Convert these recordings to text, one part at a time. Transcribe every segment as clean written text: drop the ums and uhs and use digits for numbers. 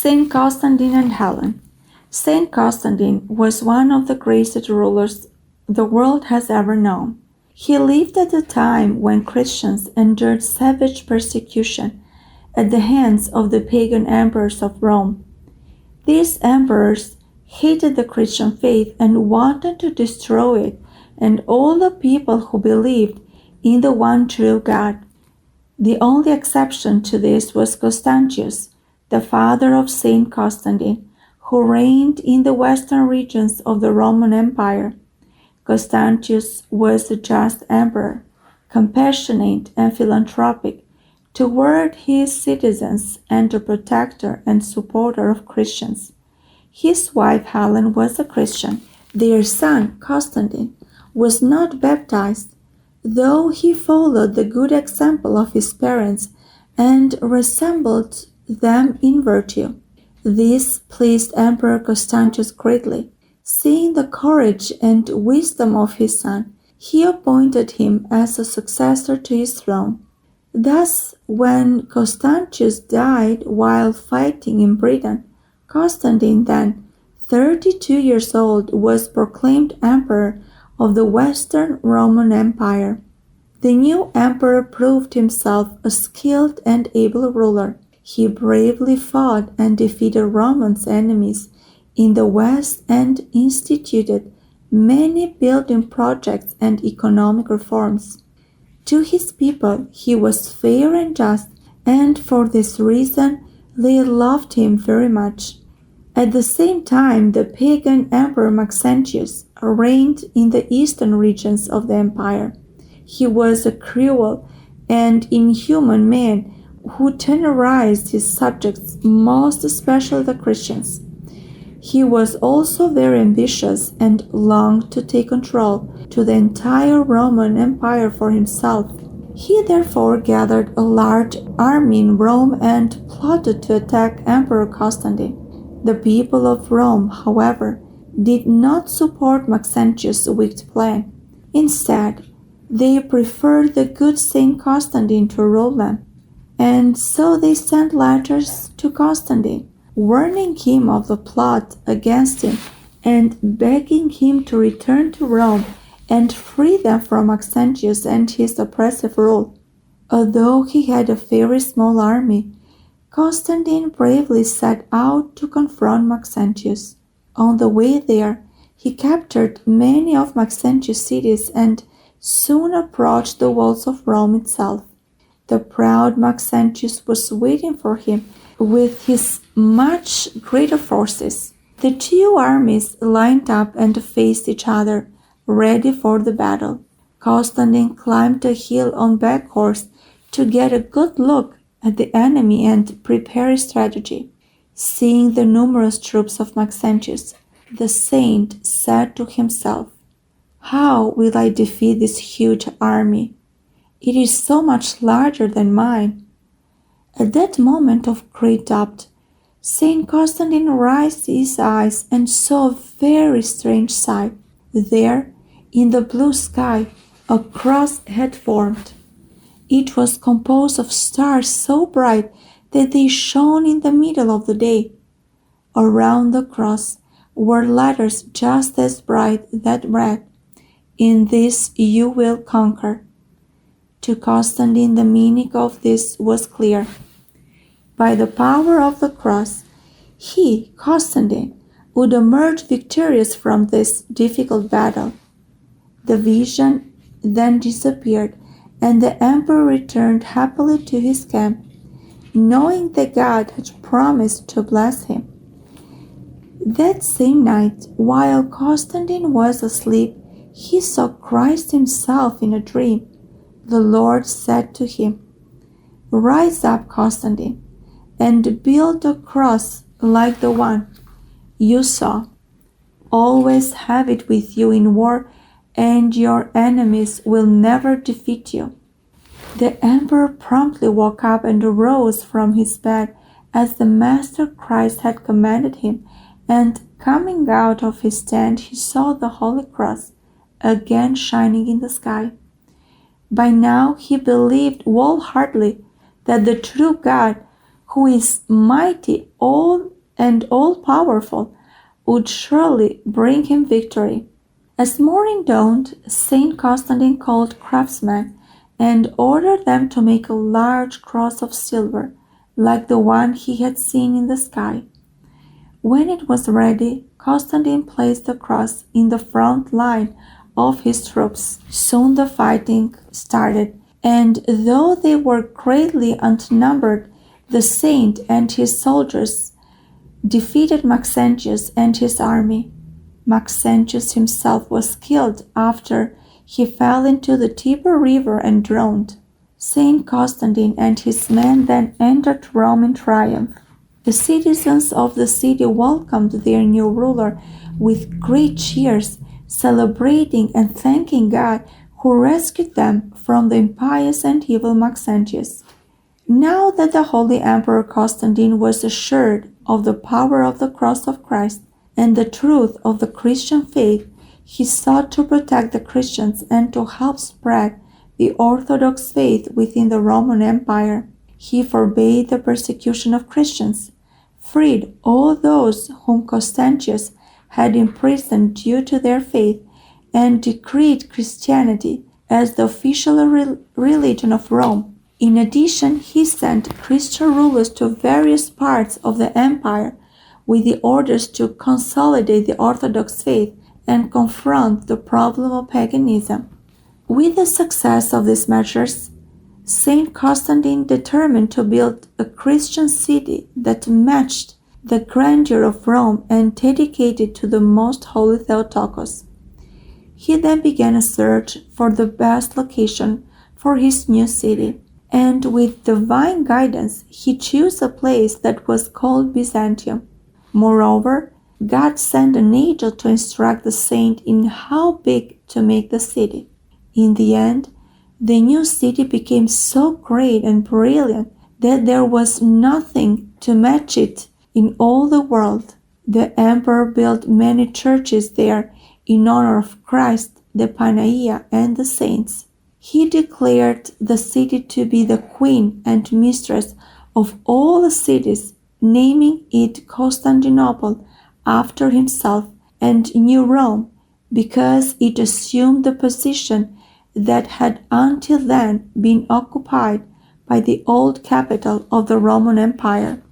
Saint Constantine and Helen. Saint Constantine was one of the greatest rulers the world has ever known. He lived at a time when Christians endured savage persecution at the hands of the pagan emperors of Rome. These emperors hated the Christian faith and wanted to destroy it and all the people who believed in the one true God. The only exception to this was Constantius, the father of Saint Constantine, who reigned in the western regions of the Roman Empire. Constantius was a just emperor, compassionate and philanthropic toward his citizens and a protector and supporter of Christians. His wife Helen was a Christian. Their son Constantine was not baptized, though he followed the good example of his parents and resembled them in virtue. This pleased Emperor Constantius greatly. Seeing the courage and wisdom of his son, he appointed him as a successor to his throne. Thus, when Constantius died while fighting in Britain, Constantine, then 32 years old, was proclaimed emperor of the Western Roman Empire. The new emperor proved himself a skilled and able ruler. He bravely fought and defeated Rome's enemies in the West and instituted many building projects and economic reforms. To his people he was fair and just, and for this reason they loved him very much. At the same time, the pagan Emperor Maxentius reigned in the eastern regions of the empire. He was a cruel and inhuman man who terrorized his subjects, most especially the Christians. He was also very ambitious and longed to take control to the entire Roman Empire for himself. He therefore gathered a large army in Rome and plotted to attack Emperor Constantine. The people of Rome, however, did not support Maxentius' wicked plan. Instead, they preferred the good Saint Constantine to rule them, and so they sent letters to Constantine, warning him of the plot against him and begging him to return to Rome and free them from Maxentius and his oppressive rule. Although he had a very small army, Constantine bravely set out to confront Maxentius. On the way there, he captured many of Maxentius' cities and soon approached the walls of Rome itself. The proud Maxentius was waiting for him with his much greater forces. The two armies lined up and faced each other, ready for the battle. Constantine climbed a hill on back horse to get a good look at the enemy and prepare a strategy. Seeing the numerous troops of Maxentius, the saint said to himself, "How will I defeat this huge army? It is so much larger than mine." At that moment of great doubt, Saint Constantine raised his eyes and saw a very strange sight. There, in the blue sky, a cross had formed. It was composed of stars so bright that they shone in the middle of the day. Around the cross were letters just as bright that read, "In this you will conquer." To Constantine the meaning of this was clear. By the power of the cross, he, Constantine, would emerge victorious from this difficult battle. The vision then disappeared, and the emperor returned happily to his camp, knowing that God had promised to bless him. That same night, while Constantine was asleep, he saw Christ himself in a dream. The Lord said to him, "Rise up, Constantine, and build a cross like the one you saw. Always have it with you in war, and your enemies will never defeat you." The emperor promptly woke up and arose from his bed as the Master Christ had commanded him, and coming out of his tent he saw the Holy Cross again shining in the sky. By now he believed wholeheartedly that the true God, who is mighty and all-powerful, would surely bring him victory. As morning dawned, Saint Constantine called craftsmen and ordered them to make a large cross of silver, like the one he had seen in the sky. When it was ready, Constantine placed the cross in the front line of his troops. Soon the fighting started, and though they were greatly outnumbered, the saint and his soldiers defeated Maxentius and his army. Maxentius himself was killed after he fell into the Tiber River and drowned. Saint Constantine and his men then entered Rome in triumph. The citizens of the city welcomed their new ruler with great cheers, celebrating and thanking God who rescued them from the impious and evil Maxentius. Now that the Holy Emperor Constantine was assured of the power of the cross of Christ and the truth of the Christian faith, he sought to protect the Christians and to help spread the Orthodox faith within the Roman Empire. He forbade the persecution of Christians, freed all those whom Constantius had imprisoned due to their faith, and decreed Christianity as the official religion of Rome. In addition, he sent Christian rulers to various parts of the empire with the orders to consolidate the Orthodox faith and confront the problem of paganism. With the success of these measures, Saint Constantine determined to build a Christian city that matched the grandeur of Rome and dedicated to the most holy Theotokos. He then began a search for the best location for his new city, and with divine guidance he chose a place that was called Byzantium. Moreover, God sent an angel to instruct the saint in how big to make the city. In the end, the new city became so great and brilliant that there was nothing to match it in all the world. The emperor built many churches there in honor of Christ, the Panagia, and the saints. He declared the city to be the queen and mistress of all the cities, naming it Constantinople after himself, and New Rome because it assumed the position that had until then been occupied by the old capital of the Roman Empire.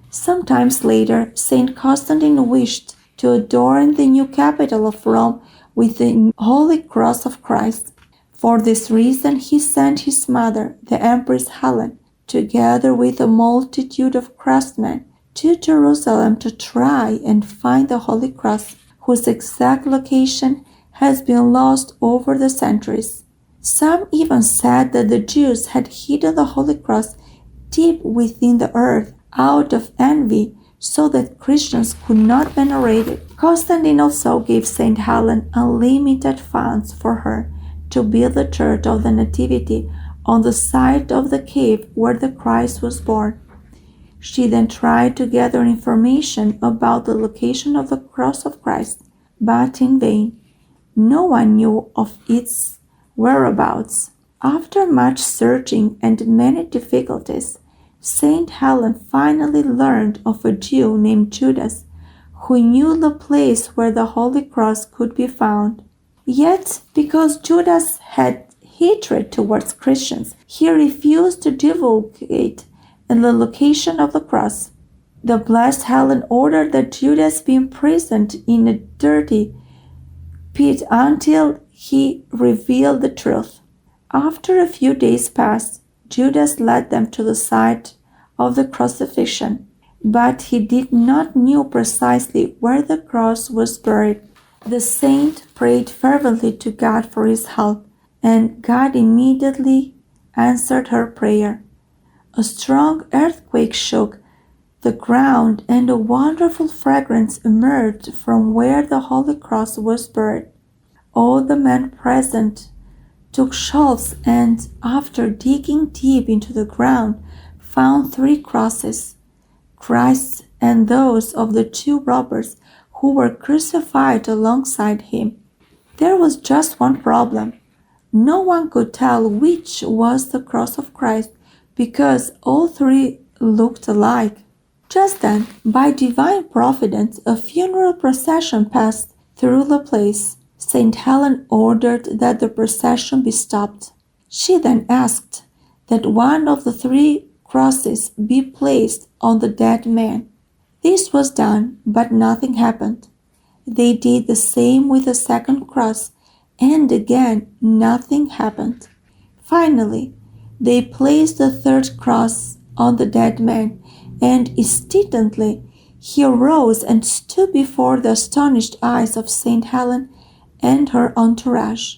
Sometimes later, Saint Constantine wished to adorn the new capital of Rome with the Holy Cross of Christ. For this reason, he sent his mother, the Empress Helen, together with a multitude of craftsmen, to Jerusalem to try and find the Holy Cross, whose exact location has been lost over the centuries. Some even said that the Jews had hidden the Holy Cross deep within the earth out of envy, so that Christians could not venerate it. Constantine also gave Saint Helen unlimited funds for her to build the Church of the Nativity on the site of the cave where the Christ was born. She then tried to gather information about the location of the cross of Christ, but in vain. No one knew of its whereabouts. After much searching and many difficulties, Saint Helen finally learned of a Jew named Judas, who knew the place where the Holy Cross could be found. Yet, because Judas had hatred towards Christians, he refused to divulgate the location of the cross. The blessed Helen ordered that Judas be imprisoned in a dirty pit until he revealed the truth. After a few days passed, Judas led them to the site of the crucifixion, but he did not know precisely where the cross was buried. The saint prayed fervently to God for his help, and God immediately answered her prayer. A strong earthquake shook the ground, and a wonderful fragrance emerged from where the Holy Cross was buried. All the men present took shovels and, after digging deep into the ground, found 3 crosses, Christ's and those of the 2 robbers who were crucified alongside him. There was just one problem. No one could tell which was the cross of Christ, because all 3 looked alike. Just then, by divine providence, a funeral procession passed through the place. Saint Helen ordered that the procession be stopped. She then asked that one of the 3 crosses be placed on the dead man. This was done, but nothing happened. They did the same with the 2nd cross, and again nothing happened. Finally, they placed the 3rd cross on the dead man, and instantly he arose and stood before the astonished eyes of Saint Helen and her entourage.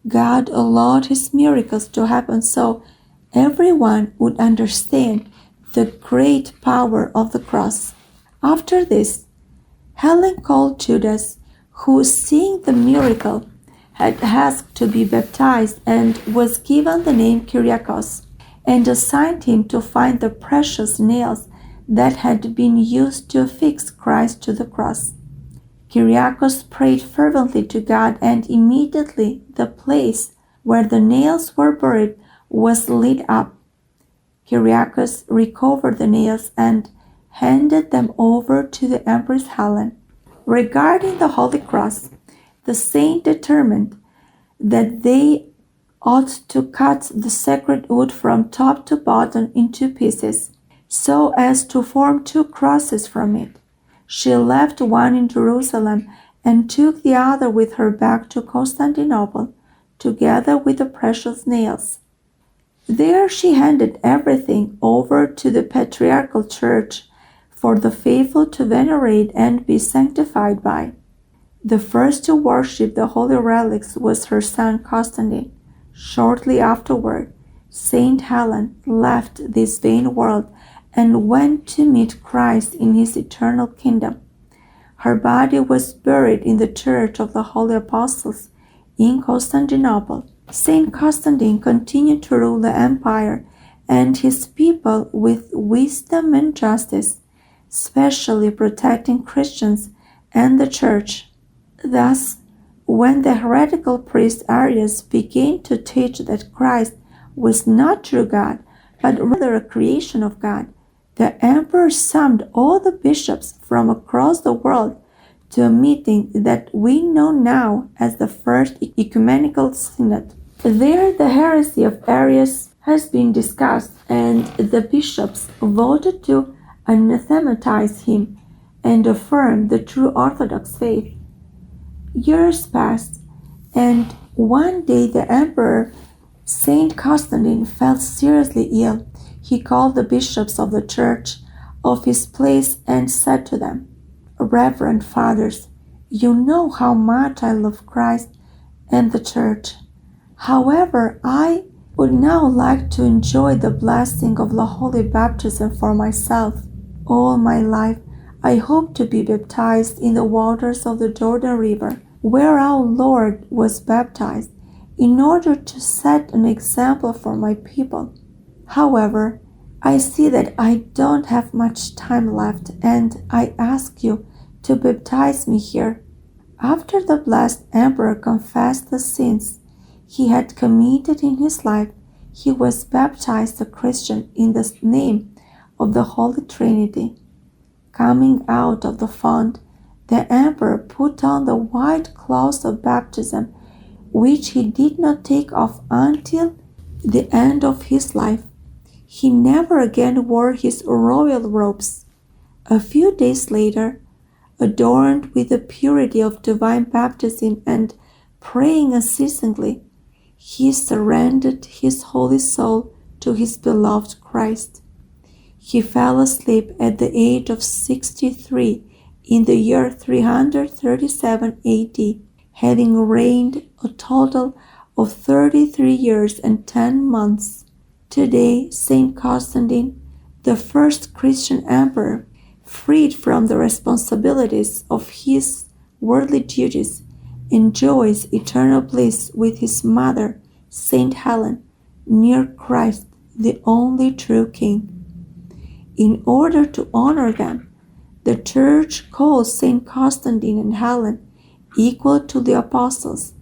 God allowed his miracles to happen so everyone would understand the great power of the cross. After this, Helen called Judas, who, seeing the miracle, had asked to be baptized and was given the name Kyriakos, and assigned him to find the precious nails that had been used to affix Christ to the cross. Kyriakos prayed fervently to God, and immediately the place where the nails were buried was lit up. Kyriakos recovered the nails and handed them over to the Empress Helen. Regarding the Holy Cross, the saint determined that they ought to cut the sacred wood from top to bottom into pieces, so as to form 2 crosses from it. She left one in Jerusalem and took the other with her back to Constantinople, together with the precious nails. There she handed everything over to the Patriarchal Church for the faithful to venerate and be sanctified by. The first to worship the holy relics was her son Constantine. Shortly afterward, Saint Helen left this vain world and went to meet Christ in his eternal kingdom. Her body was buried in the Church of the Holy Apostles in Constantinople. Saint Constantine continued to rule the empire and his people with wisdom and justice, specially protecting Christians and the Church. Thus, when the heretical priest Arius began to teach that Christ was not true God, but rather a creation of God, the emperor summoned all the bishops from across the world to a meeting that we know now as the First Ecumenical Synod. There the heresy of Arius has been discussed, and the bishops voted to anathematize him and affirm the true Orthodox faith. Years passed, and one day the emperor Saint Constantine fell seriously ill. He called the bishops of the church of his place and said to them, "Reverend fathers, you know how much I love Christ and the church. However, I would now like to enjoy the blessing of the holy baptism for myself. All my life I hope to be baptized in the waters of the Jordan River, where our Lord was baptized, in order to set an example for my people. However, I see that I don't have much time left, and I ask you to baptize me here." After the blessed emperor confessed the sins he had committed in his life, he was baptized a Christian in the name of the Holy Trinity. Coming out of the font, the emperor put on the white cloth of baptism, which he did not take off until the end of his life. He never again wore his royal robes. A few days later, adorned with the purity of divine baptism and praying unceasingly, he surrendered his holy soul to his beloved Christ. He fell asleep at the age of 63 in the year 337 AD, having reigned a total of 33 years and 10 months. Today, Saint Constantine, the first Christian emperor, freed from the responsibilities of his worldly duties, enjoys eternal bliss with his mother, Saint Helen, near Christ, the only true King. In order to honor them, the Church calls Saint Constantine and Helen equal to the apostles,